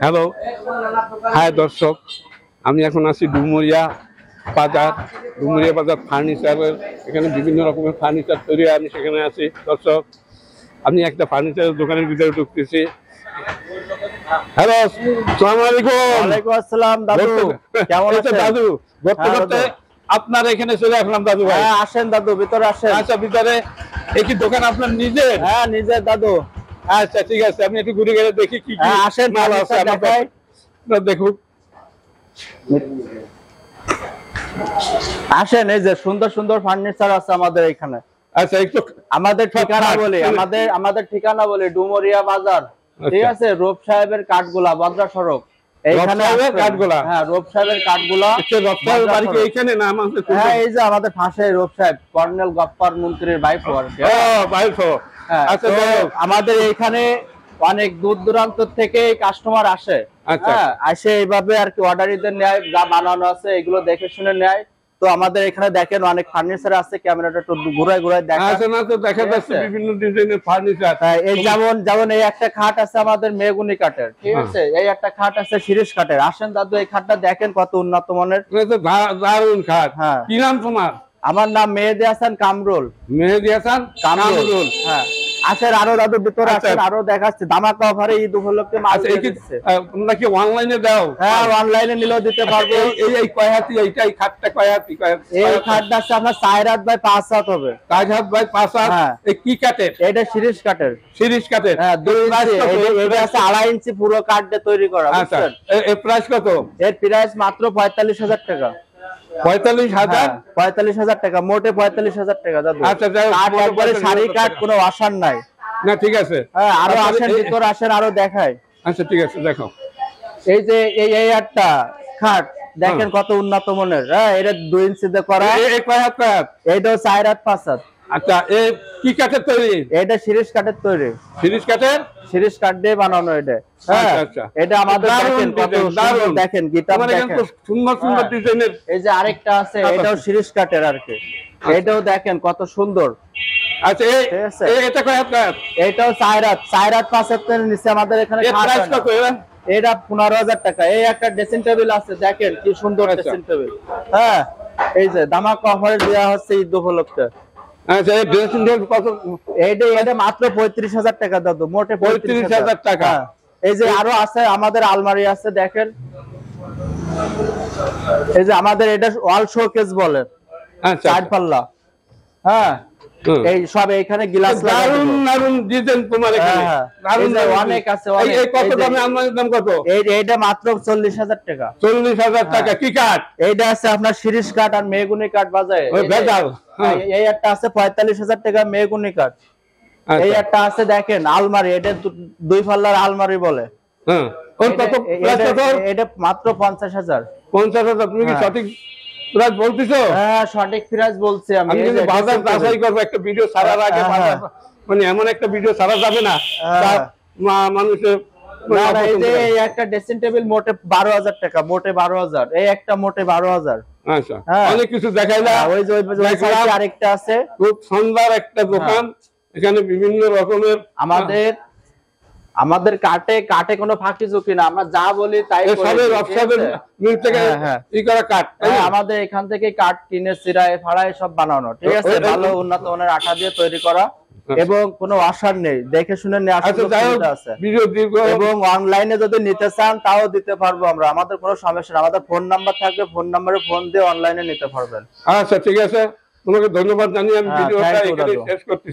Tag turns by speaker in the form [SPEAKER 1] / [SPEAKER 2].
[SPEAKER 1] Hello, high দর্শক, আমি এখন আছি ডুমুরিয়া বাজার ফার্নিচারের। এখানে বিভিন্ন রকমের ফার্নিচার তৈরি হয়, আমি সেখানে আছি। দর্শক, আমি একটা ফার্নিচারের দোকানের ভিতরে ঢুকতেছি। হ্যালো, আসসালামু আলাইকুম।
[SPEAKER 2] ওয়ালাইকুম আসসালাম দাদু, কেমন আছেন?
[SPEAKER 1] দাদু ঘুরতে ঘুরতে আপনার এখানে চলে আসলাম দাদু ভাই।
[SPEAKER 2] হ্যাঁ আসেন দাদু, ভিতরে আসেন।
[SPEAKER 1] আচ্ছা, ভিতরে এই কি দোকান আপনার নিজের?
[SPEAKER 2] হ্যাঁ নিজের দাদু।
[SPEAKER 1] আচ্ছা ঠিক আছে, আমি একটু ঘুরে গেলে দেখি কি কি
[SPEAKER 2] আসেন,
[SPEAKER 1] মাল আছে
[SPEAKER 2] দেখাই।
[SPEAKER 1] দেখুন,
[SPEAKER 2] আসেন, এই যে সুন্দর সুন্দর ফার্নিচার আছে আমাদের এখানে।
[SPEAKER 1] আচ্ছা, একটু
[SPEAKER 2] আমাদের ঠিকানা বলি, আমাদের ঠিকানা বলি ডুমুরিয়া বাজার, ঠিক আছে? রূপ সাহেবের কাঠগুলা, বাজার সড়ক এইখানে।
[SPEAKER 1] কাঠগুলা?
[SPEAKER 2] হ্যাঁ, রূপ সাহেবের কাঠগুলা।
[SPEAKER 1] রূপ সাহেবের বাড়ি কি এইখানে? না আমাদের,
[SPEAKER 2] হ্যাঁ এই যে আমাদের পাশে রূপ সাহেব, কর্নেল গফফার মন্ত্রীর ভাইপো আর কি।
[SPEAKER 1] ভাইপো।
[SPEAKER 2] আচ্ছা, আমাদের এইখানে অনেক দূর দূরান্ত থেকে কাস্টমার আসে। হ্যাঁ, আসে এইভাবে আর কি অর্ডারিদের নেয়, যা বানানো আছে এগুলো দেখে শুনে নেয়। তো আমাদের এখানে দেখেন অনেক ফার্নিচার আছে, ক্যামেরাটা একটু ঘুরায় ঘুরায় দেখা
[SPEAKER 1] যাচ্ছে বিভিন্ন ডিজাইনের ফার্নিচার।
[SPEAKER 2] এই যেমন এই একটা খাট আছে আমাদের মেহগুনি কাঠের, ঠিক আছে? এই একটা খাট আছে শিরীষ কাঠের। আসেন দাদু, এই খাটটা দেখেন কত উন্নত মানের,
[SPEAKER 1] দারুন খাট।
[SPEAKER 2] হ্যাঁ,
[SPEAKER 1] কি নাম তোমার?
[SPEAKER 2] আমার নাম মেহেদি হাসান কামরুল।
[SPEAKER 1] মেহেদি হাসান কামরুল।
[SPEAKER 2] হ্যাঁ, আসেন আরো দাদু ভিতরে আসেন, আরো দেখাচ্ছে ধামাকা অফারে ঈদ উপলক্ষে মাল দিচ্ছে।
[SPEAKER 1] তোমরা কি অনলাইনে দাও?
[SPEAKER 2] হ্যাঁ, অনলাইনে নিলেও দিতে পারবো।
[SPEAKER 1] এই কয় হাতি? এই খাটটা কয় হাতি?
[SPEAKER 2] এই খাটটা আছে আপনার 4 হাত বাই 5 হাত হবে।
[SPEAKER 1] 4 হাত বাই 5 হাত। এই কি কাঠের?
[SPEAKER 2] এটা শিরীষ কাঠের।
[SPEAKER 1] শিরীষ কাঠের?
[SPEAKER 2] হ্যাঁ, 2 ইঞ্চি। এটা আছে 2.5 ইঞ্চি পুরো কাঠ দিয়ে তৈরি করা।
[SPEAKER 1] আচ্ছা, এর প্রাইস কত?
[SPEAKER 2] এর প্রাইস মাত্র 45,000 টাকা।
[SPEAKER 1] 45,000?
[SPEAKER 2] 45,000 টাকা, মোটে 45,000 টাকা দাদু।
[SPEAKER 1] আচ্ছা,
[SPEAKER 2] কাঠ একবারে সারি কাঠ, কোনো ওয়াশার নাই।
[SPEAKER 1] না ঠিক আছে।
[SPEAKER 2] হ্যাঁ, আরো আসেন ভিতরে আসেন, আরো দেখাই।
[SPEAKER 1] আচ্ছা ঠিক আছে, দেখো।
[SPEAKER 2] এই যে এই একটা খাট দেখেন কত উন্নত মানের। হ্যাঁ, এটা 2 ইঞ্চি দিয়ে করা।
[SPEAKER 1] এই কয় হাত?
[SPEAKER 2] এইটাও 4 হাত 5 হাত।
[SPEAKER 1] আচ্ছা, এই কি কাঠের তৈরি?
[SPEAKER 2] এটা শিরীষ কাঠের তৈরি।
[SPEAKER 1] শিরীষ কাঠের?
[SPEAKER 2] শিরীষ কাঠ দিয়ে বানানো এটা।
[SPEAKER 1] আচ্ছা,
[SPEAKER 2] এটা আমাদের দেখেন কত সুন্দর, দেখেন গিটার দেখেন
[SPEAKER 1] সুন্দর সুন্দর ডিজাইনের।
[SPEAKER 2] এই যে আরেকটা আছে, এটাও শিরীষ কাঠের আর কি। এটাও দেখেন কত সুন্দর।
[SPEAKER 1] আচ্ছা, এটা কয় হাত?
[SPEAKER 2] এটাও 4 হাত 5 হাতের নিচে আমাদের এখানে।
[SPEAKER 1] প্রাইস কত?
[SPEAKER 2] এটা 15,000 টাকা। এই একটা ড্রেসিং টেবিল আছে, দেখেন কি সুন্দর ড্রেসিং টেবিল। হ্যাঁ, এই যে ধামাকা অফারে দেওয়া হচ্ছে ঈদ উপলক্ষে।
[SPEAKER 1] আচ্ছা, এই ড্রেসিং টেবিল কত?
[SPEAKER 2] এটা মাত্র 35,000 টাকা দাদু, মোটে
[SPEAKER 1] 35,000 টাকা।
[SPEAKER 2] এই যে আরো আছে আমাদের আলমারি আছে, দেখেন। এই যে আমাদের এটা ওয়াল শোকেস বলে। আচ্ছা, 4 পাল্লা। হ্যাঁ, এই সব এখানে গ্লাস লাগানো।
[SPEAKER 1] দারুন দারুন ডিজাইন তোমার এখানে। দারুন,
[SPEAKER 2] অনেক আছে।
[SPEAKER 1] এই কত দামে? আমার দাম কত?
[SPEAKER 2] এইটা মাত্র 40,000 টাকা।
[SPEAKER 1] 40,000 টাকা। কি কাঠ?
[SPEAKER 2] এইটা আছে আপনার শিরীষ কাঠ আর মেহগুনি কাঠ বাজায়। এই একটা আছে 45,000 টাকা মেহগুনি কাঠ। এই একটা আছে দেখেন আলমারি, এটা 2 পাল্লার আলমারি বলে।
[SPEAKER 1] হ্যাঁ, ওর কত প্রাইস কত?
[SPEAKER 2] এটা মাত্র 50,000।
[SPEAKER 1] 50,000? তুমি কি সঠিক প্রাইস বলতিছো?
[SPEAKER 2] হ্যাঁ, সঠিক প্রাইস বলছি আমি।
[SPEAKER 1] আমি যদি বাজার যাচাই করব, একটা ভিডিও ছাড়ার আগে বাজার, মানে এমন একটা ভিডিও ছাড়া যাবে না মানুষের।
[SPEAKER 2] এই যে এই একটা ড্রেসিং টেবিল মোটে 12,000 টাকা, মোটে 12,000। এই একটা মোটে 12,000।
[SPEAKER 1] আচ্ছা, অনেক কিছু দেখাইলা।
[SPEAKER 2] ওই যে আরেকটা আছে,
[SPEAKER 1] খুব সুন্দর একটা দোকান। এখানে বিভিন্ন রকমের
[SPEAKER 2] আমাদের কাটে কোনো ফাঁকি ঝুঁকি না, আমরা যা বলি তাই আমাদের এখান থেকে কাঠ কিনে চিরায় ফাড়ায় সব বানানো, ঠিক আছে? ভালো উন্নত মানের আঠা দিয়ে তৈরি করা এবং কোনো আশার নেই, দেখে শুনে নেওয়া আছে। এবং অনলাইনে যদি নিতে চান তাও দিতে পারবো আমরা, আমাদের কোনো সমস্যা না। আমাদের ফোন নাম্বার থাকবে, ফোন নাম্বারে ফোন দিয়ে অনলাইনে নিতে পারবেন।
[SPEAKER 1] আচ্ছা ঠিক আছে, তোমাকে ধন্যবাদ জানিয়ে আমি ভিডিওটা এখানে শেষ করতেছি।